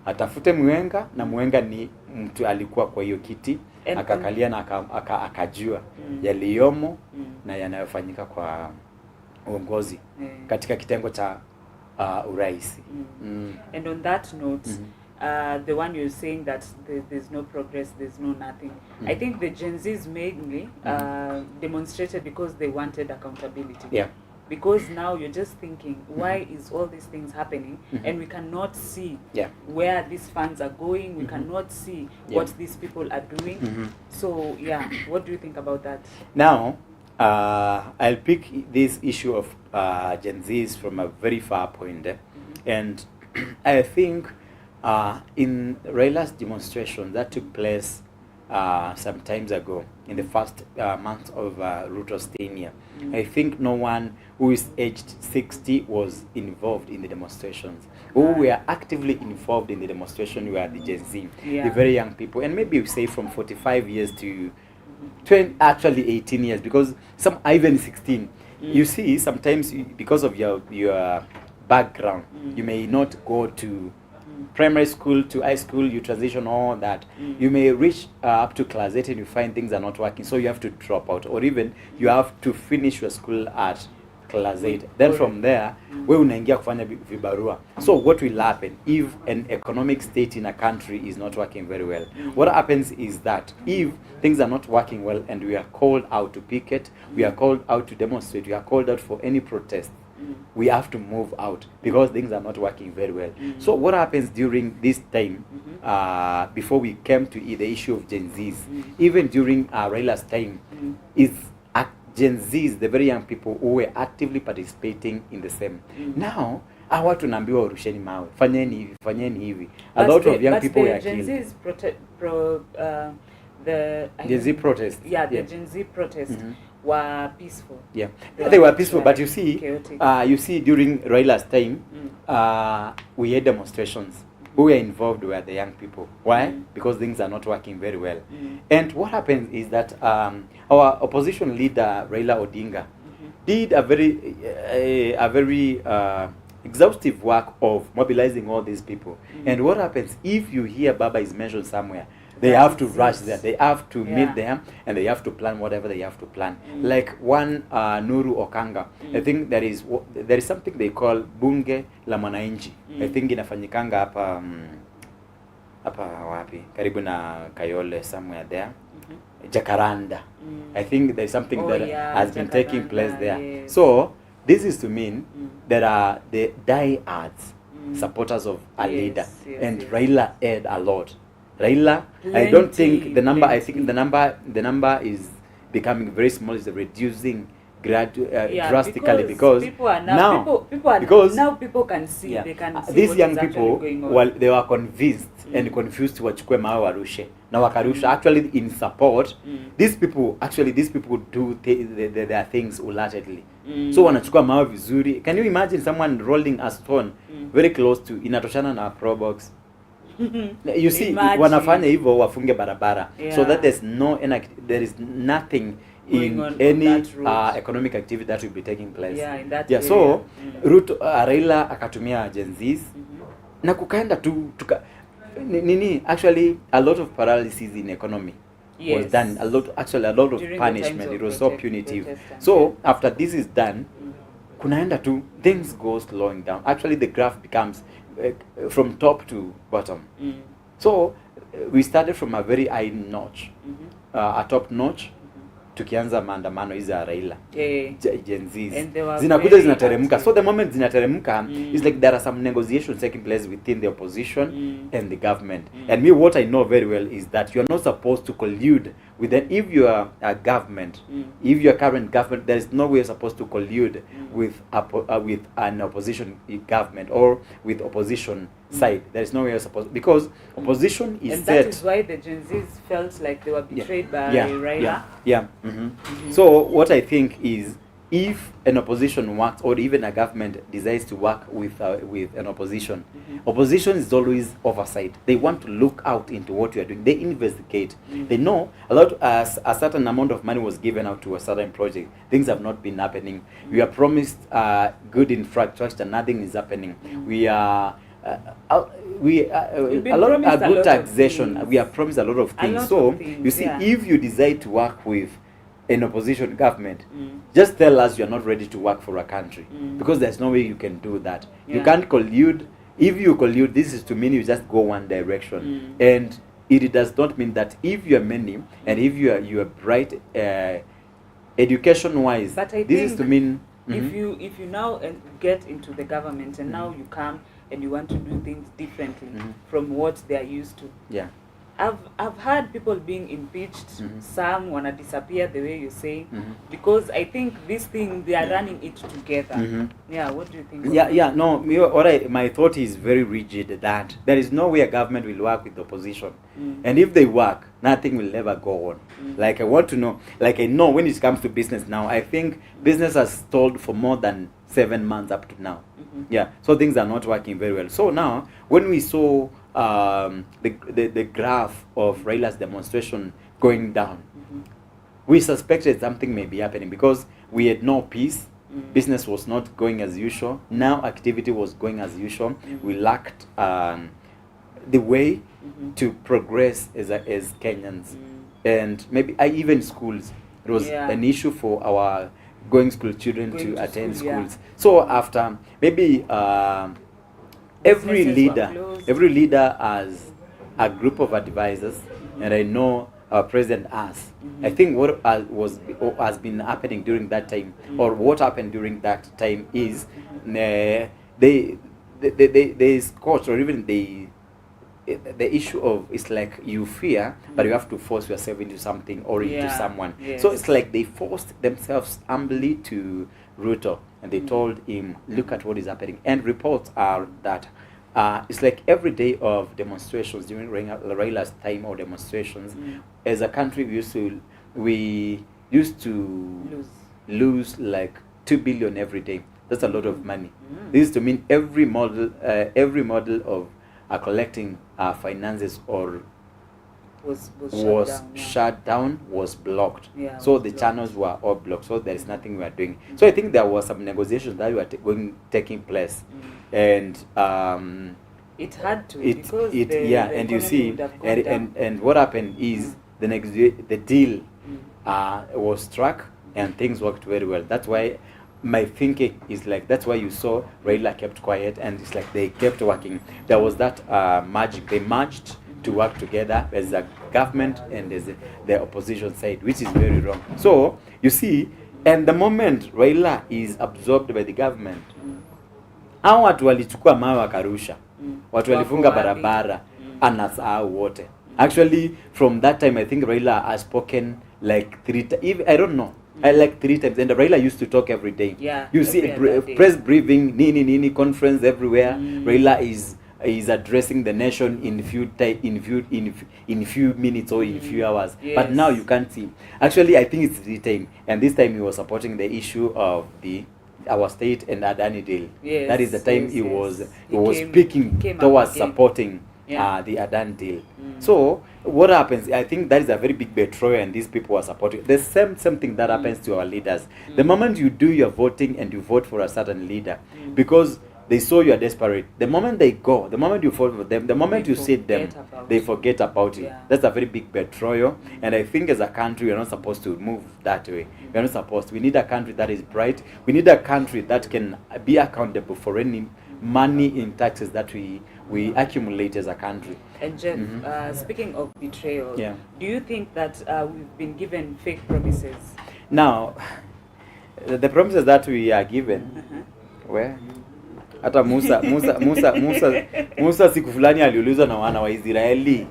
atafute mwenga, na mwenga ni mtu alikuwa kwa hiyo kiti, akakalia na akajua yaliyomo na yanayofanyika kwa uongozi katika kitengo cha uraisi. And on that note, the one you're saying that there's no progress, there's no nothing. I think the Gen Zs mainly demonstrated because they wanted accountability. Yeah. Because now you're just thinking, why is all these things happening? And we cannot see where these funds are going. We cannot see what these people are doing. So, what do you think about that? Now, I'll pick this issue of Gen Zs from a very far point. And I think in Raila's demonstration that took place some times ago, in the first month of Ruto's tenure, I think no one who is aged 60 was involved in the demonstrations. Who were actively involved in the demonstration were the Gen Z, the very young people, and maybe we say from 45 years to 20, actually 18 years, because some even 16. You see, sometimes because of your background, you may not go to primary school to high school, you transition, all that. You may reach up to class 8 and you find things are not working, so you have to drop out, or even you have to finish your school at class 8. Then from there, we unaingia kufanya vibarua. So what will happen if an economic state in a country is not working very well? What happens is that if things are not working well and we are called out to picket, we are called out to demonstrate, we are called out for any protest, we have to move out because things are not working very well. So what happens during this time, before we came to the issue of Gen Zs, even during Raila's time, is Gen Zs, the very young people who were actively participating in the same. Now, hawa tunaambiwa urusheni mawe, fanyeni hivi. A lot of young people were killed. Gen Zs Gen Z protest. The Gen Z protest were peaceful. They were peaceful, but you see, during Raila's time, we had demonstrations. Who were involved were the young people. Why? Because things are not working very well. And what happens is that our opposition leader Raila Odinga did a very exhaustive work of mobilizing all these people. And what happens if you hear Baba is mentioned somewhere? They have to rush there. They have to meet them, and they have to plan whatever they have to plan. Like one Nuru Okanga, I think there is something they call Bunge la Mwananchi. I think inafanyikanga hapa wapi karibu na Kayole, somewhere there. Jacaranda. I think there's something has been taking place there. Yes. So this is to mean there are the diehards supporters of a leader, and Raila aired a lot. Raila, I don't think the number. I think the number is becoming very small. Is reducing drastically because people are now people can see. They can see these young people. Well, they were convinced and confused wachukue mawe warushe na wakarusha actually in support. These people do their things wholeheartedly. So wanachukua mawe vizuri. Can you imagine someone rolling a stone very close to inatoshana na pro box? You see, wanafanya hivyo wafunge barabara so that there is nothing in any economic activity that will be taking place. In that area. So Ruto Raila akatumia Gen Zs na kukaenda actually a lot of paralysis in economy was done. A lot of during punishment. It was so punitive. So after this is done, kunaenda things go slowing down. Actually the graph becomes from top to bottom. So we started from a very high notch, a top notch, tukianza maandamano hizi ya Raila, Gen Zs zinakuja zinateremka. So the moment zinateremka, it's like there are some negotiations taking place within the opposition and the government. And me, what I know very well is that you are not supposed to collude with them. If you are a government, if you are current government, there is no way you're supposed to collude with an opposition government or with opposition side. There is no way you're supposed, because opposition is and that is why the Gen Zs felt like they were betrayed by Raila. So what I think is, if an opposition works, or even a government decides to work with an opposition, opposition is always oversight. They want to look out into what you are doing. They investigate. They know a certain amount of money was given out to a certain project. Things have not been happening. We are promised good infrastructure. Nothing is happening. We are good taxation. We are promised a lot of things. You see, if you decide to work with an opposition government, just tell us you are not ready to work for a country, because there's no way you can do that. You can't collude. If you collude, this is to mean you just go one direction, and it does not mean that if you are many and if you are bright, education wise, this is to mean if you now get into the government and now you come and you want to do things differently from what they are used to. I've heard people being impeached. Some wanna disappear, the way you say, because I think this thing they are running it together. What do you think? No, my thought is very rigid, that there is no way a government will work with the opposition, and if they work, nothing will ever go on. Like I want to know, like I know when it comes to business now, I think business has stalled for more than 7 months up to now. So things are not working very well. So now when we saw the graph of Raila's demonstration going down, we suspected something may be happening, because we had no peace. Business was not going as usual. Now activity was going as usual. We lacked the way to progress as Kenyans, and maybe even schools. It was an issue for our going school children to attend schools. So after maybe every leader has a group of advisors, and I know our president has. I think what has been happening during that time, or what happened during that time, is they scotch, or even the issue of, it's like you fear, but you have to force yourself into something or into someone. So it's like they forced themselves humbly to Ruto, and they told him, look at what is happening. And reports are that it's like every day of demonstrations during Raila's time, or demonstrations, as a country we used to lose like 2 billion every day. That's a lot of money. This is to mean every model of collecting finances or was shut down, was blocked. Yeah, so was the blocked. channels were all blocked. So there is nothing we are doing. So I think there was some negotiations that were taking place, and it had to it because it the, yeah, the and you economy see, would have gone down. and what happened is the deal was struck, and things worked very well. That's why my thinking is like, that's why you saw Raila kept quiet, and it's like they kept working. There was that magic. They merged to work together as a government and as the opposition side, which is very wrong. So you see, and the moment Raila is absorbed by the government, hao watu walichukua mawe wakarusha, watu walifunga barabara, anasahau wote. Actually, from that time, I think Raila has spoken like 3 times. I don't know. Like 3 times. And Raila used to talk every day. Yeah, you see, press briefing, nini, conference everywhere. Raila is addressing the nation in few minutes or in few hours. Yes. But now you can't see. Actually, I think it's 3 times. And this time he was supporting the issue of our state and Adani deal. Yes, that is the time yes, he was came speaking towards up again. supporting the Adani deal. So what happens? I think that is a very big betrayal, and these people are supporting. The same thing that happens to our leaders. The moment you do your voting and you vote for a certain leader, because they saw you are desperate, the moment they go, the moment you vote for them, the moment you see them, they forget about you. That's a very big betrayal. And I think as a country, we are not supposed to move that way. We are not supposed to. We need a country that is bright. We need a country that can be accountable for any money in taxes that we accumulate as a country. And Jeff, speaking of betrayal, Yeah. do you think that we've been given fake promises? Now, the promises that we are given, where hata Musa siku fulani aliulizwa na wana wa Israeli,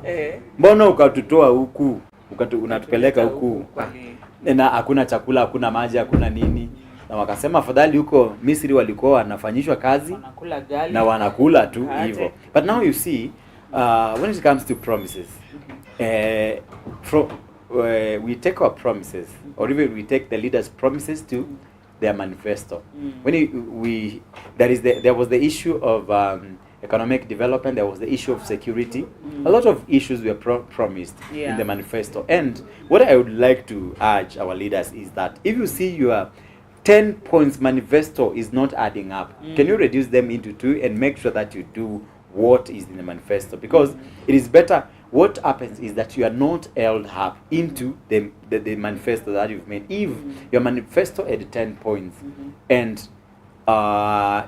mbona ukatutoa huku unatupeleka huku na hakuna chakula, hakuna maji, hakuna nini? Na wakasema afadhali huko Misri walikuwa wanafanyishwa kazi na wanakula tu hivyo. But now you see, when it comes to promises, we take our promises, or even we take the leaders' promises to their manifesto. When there was the issue of economic development, there was the issue of security. A lot of issues were promised in the manifesto. And what I would like to urge our leaders is that if you see your 10 points manifesto is not adding up, can you reduce them into 2 and make sure that you do what is in the manifesto? Because it is better. What happens is that you are not held up into the manifesto that you've made. If your manifesto had 10 points and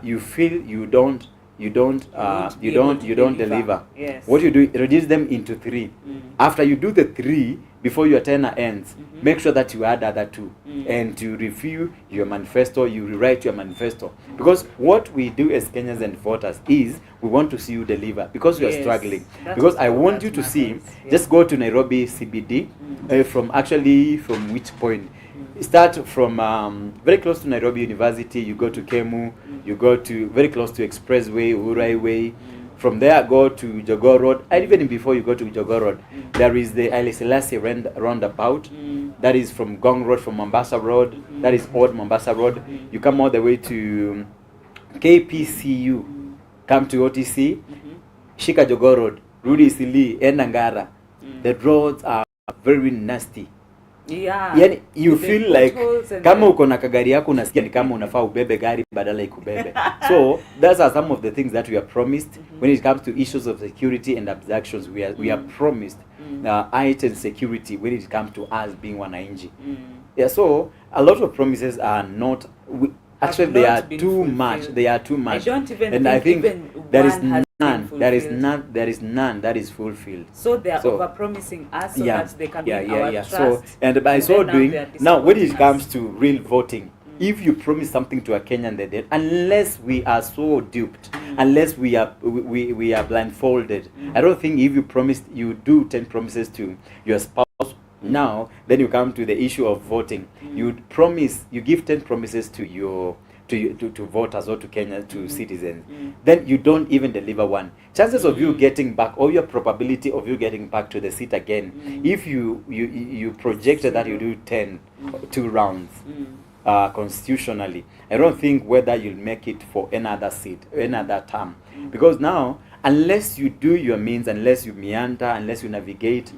you feel you don't deliver, yes. What you do, reduce them into 3. After you do the 3, before your tenure ends, make sure that you add other 2 and you review your manifesto, you rewrite your manifesto. Because what we do as Kenyans and voters is we want to see you deliver, because we are struggling. Because I want you to see, just go to Nairobi CBD, from which point? Start from very close to Nairobi University, you go to Kemu, you go to very close to Expressway, Uhuru Highway. From there, go to Jogoo Road. And even before you go to Jogoo Road, there is the Haile Selassie roundabout. That is from Gong Road, from Mombasa Road. That is Old Mombasa Road. You come all the way to KPCU. Come to OTC. Shika Jogoo Road. Rudi Isili, Enangara. The roads are very nasty. Yani you feel like kama uko na kagari yako unasikia ni kama unafaa ubebe gari badala ikubebe. So those are some of the things that we are promised when it comes to issues of security and abductions. We are promised heightened security when it comes to us being wananchi. Yeah, so a lot of promises are not actually they are too much. They are too much. I think there is none that is fulfilled. So they are over-promising us so that they can win our trust. So, and by so doing, now when it comes to real voting, if you promise something to a Kenyan, they did, unless we are so duped, unless we are blindfolded, I don't think if you you do 10 promises to your spouse, now then you come to the issue of voting. You give 10 promises to your to voters or to Kenya, to citizens, then you don't even deliver one. Chances of you getting back, or your probability of you getting back to the seat again, if you projected that you do 2 rounds constitutionally, I don't think whether you'll make it for another seat, another term. Because now unless you do your means, unless you meander, unless you navigate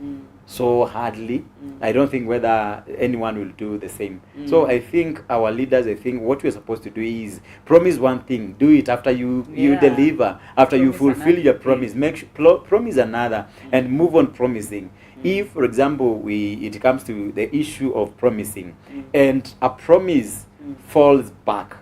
so hardly, I don't think whether anyone will do the same. So I think our leaders, I think what we're supposed to do is promise one thing, do it after you deliver, after you fulfill your promise, make sure, promise another, and move on promising. If, for example, it comes to the issue of promising, and a promise falls back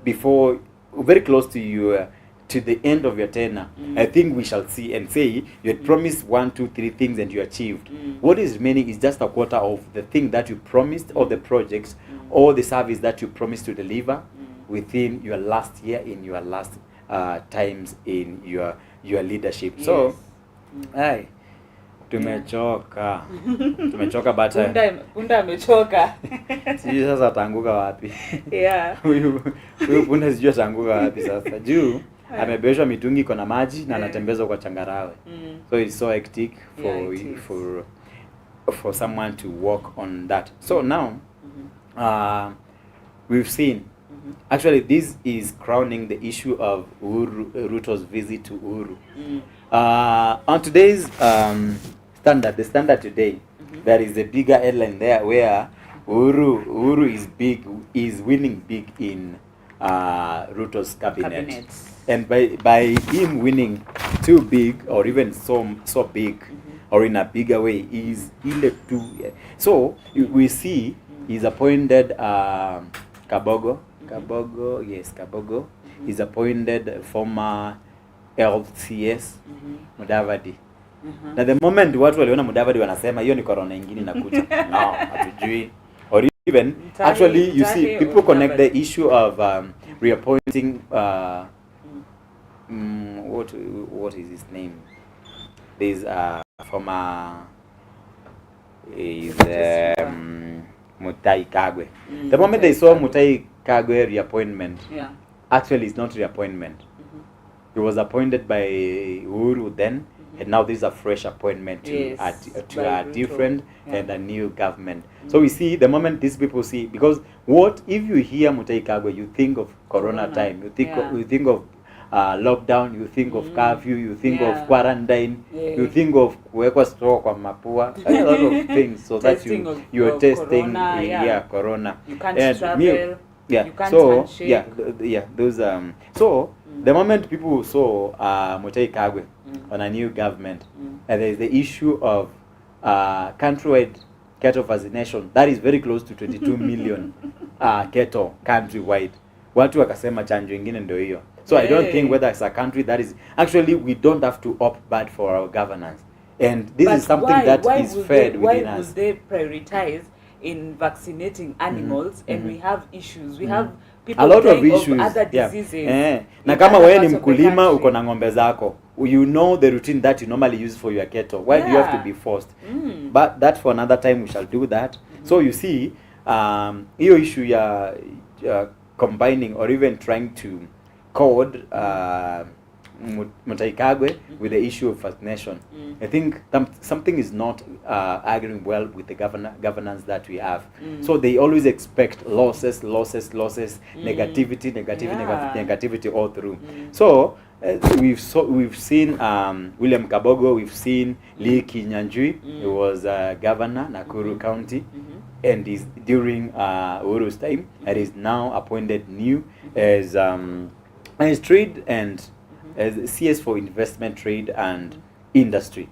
before, very close to you, to the end of your tenure, I think we shall see and say you had promised 1, 2, 3 things and you achieved. What is remaining is just a quarter of the thing that you promised, or the projects, or the service that you promised to deliver within your last year, in your last times in your leadership. Yes. So, tumechoka. Tumechoka but punda amechoka. Sijui sasa ataanguka wapi. Yeah. Huyu punda sijui ataanguka wapi sasa. Juu amebeshwa mitungi iko na maji na anatembezwa kwa changarawe. So it's so hectic for someone to work on that. So now we've seen actually this is crowning the issue of Ruto's visit to Uhuru. On today's standard, the Standard today, there is a bigger headline there where Uhuru is winning big in Ruto's cabinet. And by him winning too big, or even so big, or in a bigger way, is elected. So we see he's appointed Kabogo. Kabogo. He's appointed former LCS Mudavadi. Na the moment watu waliona Mudavadi wanasema hiyo ni corona ingine inakuja. No, hatujui. Or even actually you see people connect the issue of reappointing what is his name? There's former Mutahi Kagwe. The moment they saw Mutahi Kagwe reappointment, actually it's not reappointment. He was appointed by Uhuru then, and now this is a fresh appointment to a different and a new government. So we see the moment these people see, because what if you hear Mutahi Kagwe, you think of Corona time, you think of lockdown, you think of curfew, you think of quarantine, you think of kuwekwa store kwa mapua, a lot of things, so that you're testing corona, corona. You can't travel. You can't handshake. Those so the moment people saw Mutahi Kagwe on a new government, and there is the issue of countrywide cattle vaccination that is very close to 22 million cattle countrywide. Watu wakasema chanjo ingine ndio hiyo. So I don't think whether it's a country that is actually, we don't have to opt bad for our governance, and this is something that is fed within us. Why would they prioritize in vaccinating animals and we have issues? We have people a lot of dying issues, of other diseases. Na kama wewe ni mkulima uko na ng'ombe zako, you know the routine that you normally use for your cattle. Why do you have to be forced? But that for another time we shall do that. So you see, hiyo issue ya combining or even trying to code Mutahi Kagwe with the issue of vaccination. I think something is not agreeing well with the governance that we have. So they always expect losses, negativity all through. So we've seen William Kabogo, we've seen Lee Kinyanjui, who was governor Nakuru County, and is during Uhuru's time, and is now appointed new as trade and as CS for investment, trade and industry.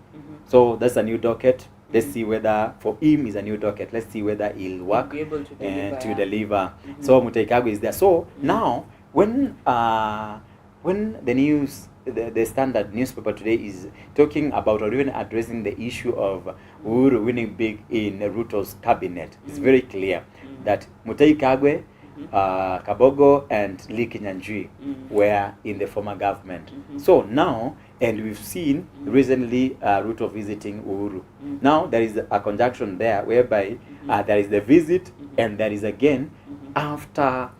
So that's a new docket. Let's see whether for him is a new docket. Let's see whether he'll work and to deliver. So Mutahi Kagwe is there. So now when the news, the Standard newspaper today is talking about or even addressing the issue of Uhuru winning big in Ruto's cabinet, it's very clear that Mutahi Kagwe, Kabogo and Lee Kinyanjui were in the former government. So now, and we've seen recently Ruto visiting Uhuru. Now there is a conjunction there whereby there is the visit, and there is again after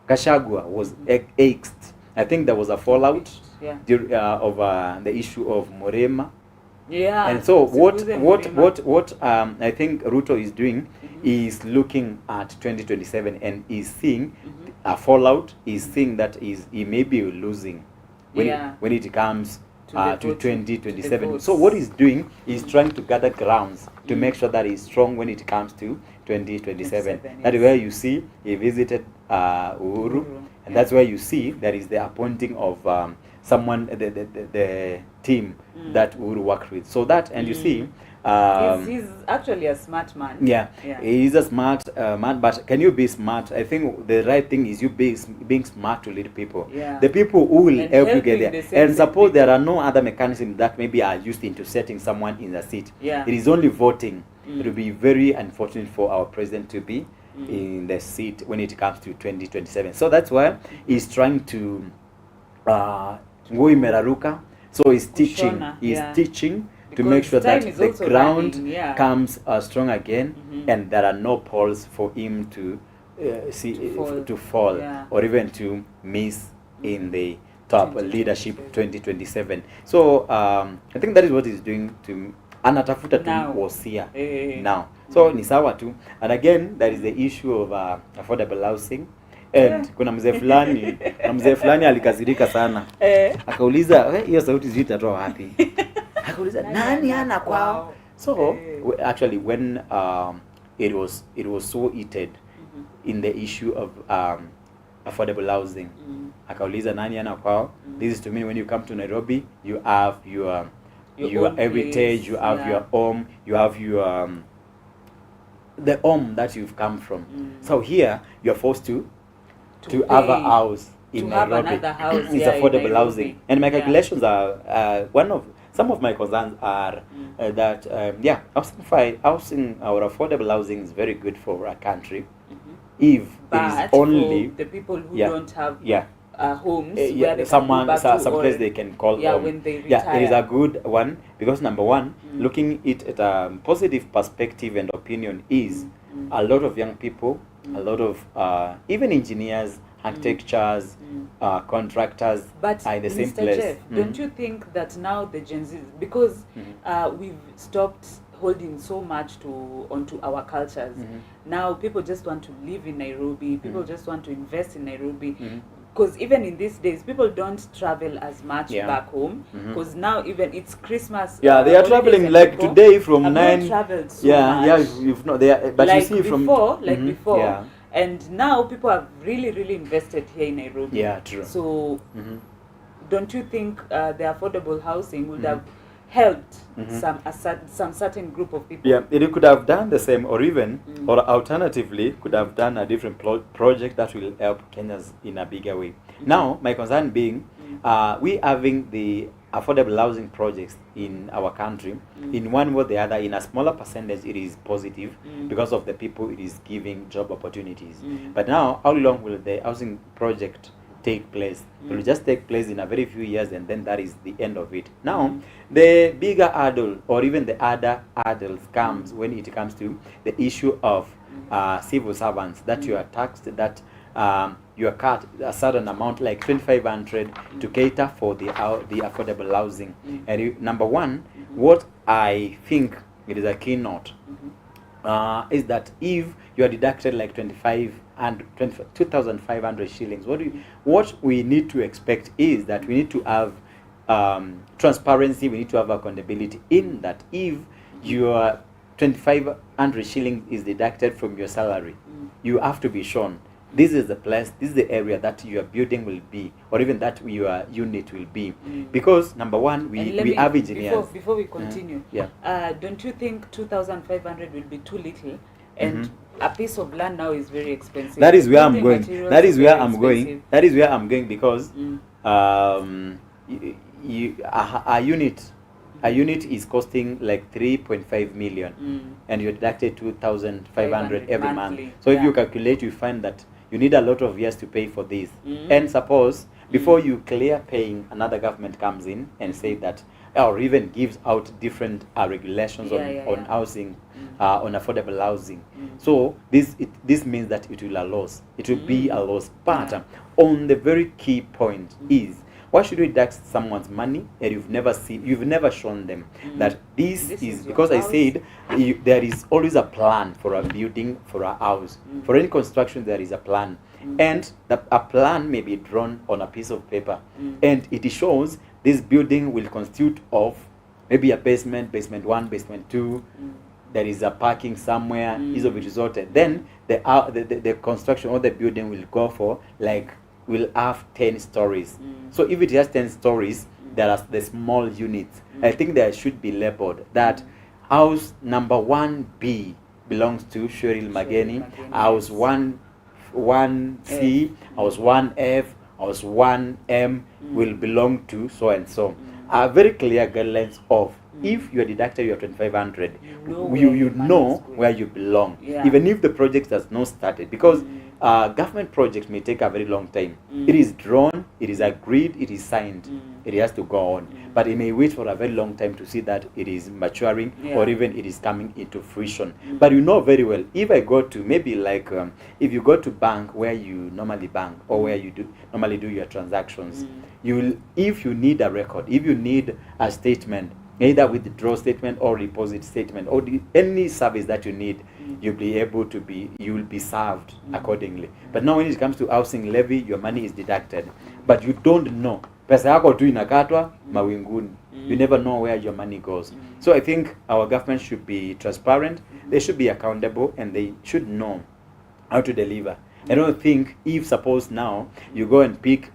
Gachagua was axed. I think there was a fallout over the issue of Murema. And so what I think Ruto is doing is looking at 2027 and is seeing a fallout, is seeing that he may be losing when it comes to 2027. To so what he's doing is trying to gather grounds to make sure that he's strong when it comes to 2027. That is where you see he visited Uhuru, and that's where you see there is the appointing of someone, the team that Uhuru worked with. So that, and you see, he's actually a smart man. Yeah. He's a smart man, but can you be smart? I think the right thing is you being smart to lead people. The people who will help you get there. And suppose there are no other mechanisms that maybe are used into setting someone in the seat. It is only voting. It will be very unfortunate for our president to be in the seat when it comes to 2027. So that's why he's trying to Ngui Meraruka. So he's teaching. Teaching to make sure that the ground comes strong again, and there are no polls for him to fall or even to miss in the top leadership 2027. So I think that is what he's doing to anatafuta tu wosia now. So ni sawa tu. And again there is the issue of affordable housing. And kuna mzee fulani alikasirika sana. Akauliza hiyo sauti zitatoa wapi? Akauliza nani ana kwao? So actually when it was so heated in the issue of affordable housing, akauliza nani ana kwao? This is to mean when you come to Nairobi, you have your heritage, you have your home, you have your the home that you've come from. So here you are forced to have a house in Nairobi. It's affordable housing. And my calculations are some of my concerns are that housing or affordable housing is very good for a country if it is only for the people who don't have homes where they some place they can call home. When they retire. It is a good one because number one, looking at a positive perspective and opinion is a lot of young people, a lot of even engineers, architectures, contractors are in the same place. Jeff, don't you think that now the Gen Z, because we've stopped holding so much onto our cultures, now people just want to live in Nairobi, people just want to invest in Nairobi, because even in these days people don't travel as much back home, because now even it's Christmas. They are traveling like today from 9. Traveled so much. You've not there, but like you see before, from before. And now people have really invested here in Nairobi. True. So don't you think the affordable housing would have helped some certain group of people? It could have done the same, or even or alternatively could have done a different project that will help Kenyans in a bigger way. Now my concern being we having the affordable housing projects in our country, in one way or the other, in a smaller percentage it is positive because of the people it is giving job opportunities. But now how long will the housing project take place? It will just take place in a very few years, and then that is the end of it. Now the bigger hurdle, or even the other hurdles, comes when it comes to the issue of civil servants, that you are taxed, that you are cut a certain amount like 2,500 to cater for the affordable housing. And number one, what I think it is a keynote is that if you are deducted like 2,500 shillings, what we need to expect is that we need to have transparency, we need to have accountability in that. If your 2,500 shillings is deducted from your salary, you have to be shown this is the place, this is the area that your building will be, or even that your unit will be. Because number one, we have engineers. Before we continue, don't you think 2,500 will be too little? And a piece of land now is very expensive. That is where I'm going. That is where I'm going. That is where I'm going, because a unit is costing like 3.5 million, and you deducted 2,500 every month. So if you calculate, you find that you need a lot of years to pay for this. And suppose before you clear paying, another government comes in and say that, or even gives out different regulations on housing, on affordable housing. So this means that it will a loss. It will be a loss. But on the very key point is, why should we tax someone's money that you've never shown them that this is because I said there is always a plan for a building, for a house. For any construction there is a plan. and a plan may be drawn on a piece of paper, and it shows this building will constitute of maybe a basement 1, basement 2, there is a parking somewhere, hizo vitu zote. Then the construction of the building will go for will have 10 stories. So if it has 10 stories, there are the small units. I think there should be labeled that house number 1B belongs to Cheryl Mageni, house 1C, house 1F, house 1M will belong to so and so. Very clear guidelines of if you are deducted your 2,500, you know where you belong, even if the project has not started, because government projects may take a very long time. It is drawn, it is agreed, it is signed, it has to go on, but it may wait for a very long time to see that it is maturing or even it is coming into fruition. But you know very well, if I go to maybe if you go to bank where you normally bank or where you normally do your transactions, if you need a record, if you need a statement, either withdrawal statement or deposit statement or any service that you need, you will be served accordingly. But now when it comes to housing levy, your money is deducted, but you don't know. Pesa yako tu inakatwa mawinguni. You never know where your money goes. So I think our government should be transparent, they should be accountable, and they should know how to deliver. I don't think if suppose now you go and pick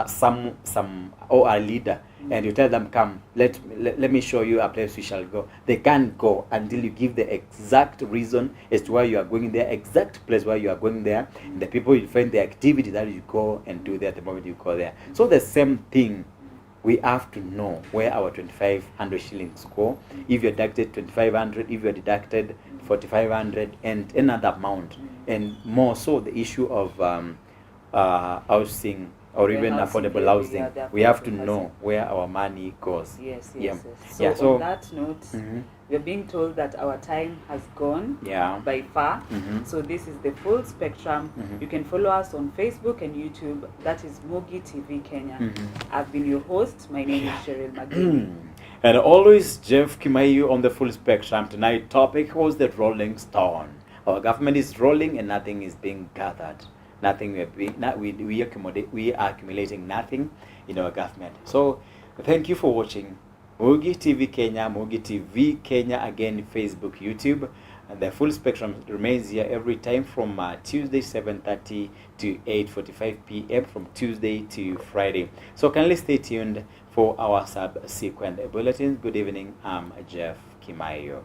some or a leader and you tell them, come, let me show you a place we shall go. They can't go until you give the exact reason as to why you are going there, exact place where you are going there, and the people will find the activity that you go and do there at the moment you go there. So the same thing, we have to know where our 2,500 shillings go. If you're deducted 2,500, if you're deducted 4,500, and another amount, and more so the issue of housing or even affordable housing, we have to know where our money goes. Yes. So on that note, we're being told that our time has gone by far. So this is the Full Spectrum. You can follow us on Facebook and YouTube. That is Mugi TV Kenya. I've been your host. My name is Cheryl Mageni. And always Jeff Kimaiyo on the Full Spectrum. Tonight's topic was the Rolling Stone. Our government is rolling and nothing is being gathered. Nothing we are accumulating nothing in our government. So thank you for watching Mugi TV Kenya, Mugi TV Kenya, again, Facebook, YouTube, and the Full Spectrum remains here every time from Tuesday 7:30 to 8:45 p.m. from Tuesday to Friday. So kindly stay tuned for our subsequent bulletins. Good evening, I'm Jeff Kimaiyo.